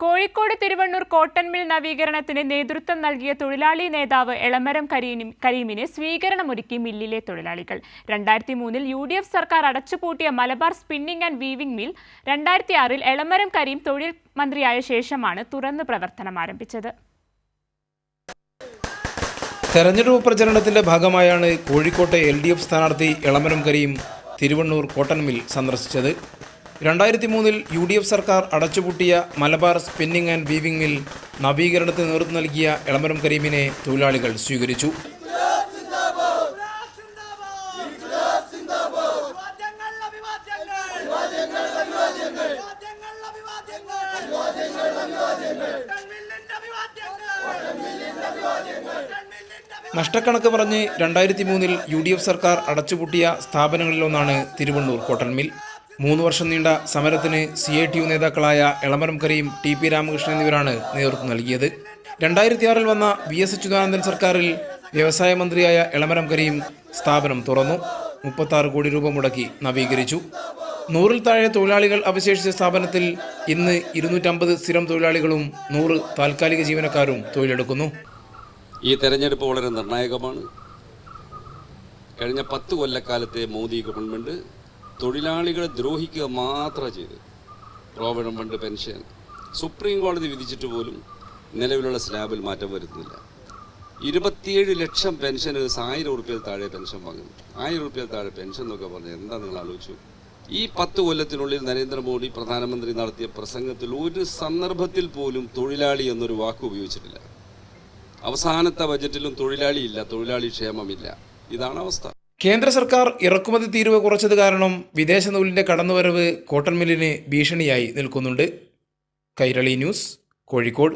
Kozhikode Thiruvannur cotton mill നവീകരണത്തിന് നേതൃത്വം നൽകിയ തൊഴിലാളി നേതാവ് എളമരം കരീമിന് സ്വീകരണമൊരുക്കി മില്ലിലെ തൊഴിലാളികൾ. 2003-ൽ UDF സർക്കാർ അടച്ചുപൂട്ടിയ Malabar spinning and weaving mill 2006-ൽ എളമരം കരീം തൊഴിൽ മന്ത്രിയായ ശേഷമാണ് തുറന്നു പ്രവർത്തനം ആരംഭിച്ചത്. തെരഞ്ഞെടുപ്പ് പ്രചരണത്തിന്റെ ഭാഗമായാണ് കോഴിക്കോട്ടെ LDF സ്ഥാനാർത്ഥി എളമരം കരീം തിരുവണ്ണൂർ കോട്ടൺ മിൽ സന്ദർശിച്ചത്. 2003-ൽ UDF സർക്കാർ അടച്ചുപൂട്ടിയ Malabar spinning and weaving mill നവീകരണത്തിന് നേതൃത്വം നൽകിയ എളമരം കരീമിനെ തൊഴിലാളികൾ സ്വീകരിച്ചു. നഷ്ടക്കണക്ക് പറഞ്ഞ് 2003-ൽ UDF സർക്കാർ അടച്ചുപൂട്ടിയ സ്ഥാപനങ്ങളിലൊന്നാണ് തിരുവണ്ണൂർ കോട്ടൺ മിൽ. 3 വർഷം നീണ്ട സമരത്തിന് CITU നേതാക്കളായ എളമരം കരീം, TP രാമകൃഷ്ണൻ എന്നിവരാണ് നേതൃത്വം നൽകിയത്. 2006-ൽ വന്ന VS അച്യുതാനന്ദൻ സർക്കാരിൽ വ്യവസായ മന്ത്രിയായ എളമരം കരീം സ്ഥാപനം തുറന്നു. 36 കോടി രൂപ മുടക്കി നവീകരിച്ചു. 100-ൽ താഴെ തൊഴിലാളികൾ അവശേഷിച്ച സ്ഥാപനത്തിൽ ഇന്ന് 250 സ്ഥിരം തൊഴിലാളികളും 100 താൽക്കാലിക ജീവനക്കാരും തൊഴിലെടുക്കുന്നു. ഈ തെരഞ്ഞെടുപ്പ് വളരെ നിർണായകമാണ്. കഴിഞ്ഞ 10 കൊല്ലക്കാലത്തെ മോദി ഗവൺമെൻറ് തൊഴിലാളികളെ ദ്രോഹിക്കുക മാത്രം ചെയ്ത് പ്രോവിഡന്റ് ഫണ്ട്, പെൻഷൻ സുപ്രീം കോടതി വിധിച്ചിട്ട് പോലും നിലവിലുള്ള സ്ലാബിൽ മാറ്റം വരുന്നില്ല. 27 ലക്ഷം പെൻഷനേഴ്സ് 1000 രൂപയിൽ താഴെ പെൻഷൻ വാങ്ങുന്നു. 1000 രൂപയിൽ താഴെ പെൻഷൻ എന്നൊക്കെ പറഞ്ഞാൽ എന്താ നിങ്ങൾ ആലോചിച്ചു? ഈ 10 കൊല്ലത്തിനുള്ളിൽ നരേന്ദ്രമോദി പ്രധാനമന്ത്രി നടത്തിയ പ്രസംഗത്തിൽ ഒരു സന്ദർഭത്തിൽ പോലും തൊഴിലാളി എന്നൊരു വാക്ക് ഉപയോഗിച്ചിട്ടില്ല. അവസാനത്തെ ബജറ്റിലും തൊഴിലാളിയില്ല, തൊഴിലാളി ക്ഷേമമില്ല. ഇതാണ് അവസ്ഥ. കേന്ദ്ര സർക്കാർ ഇറക്കുമതി തീരുവ കുറച്ചത് കാരണം വിദേശ നൂലിന്റെ കടന്നുവരവ് കോട്ടൺ മില്ലിന് ഭീഷണിയായി നിൽക്കുന്നുണ്ട്. കൈരളി ന്യൂസ്, കോഴിക്കോട്.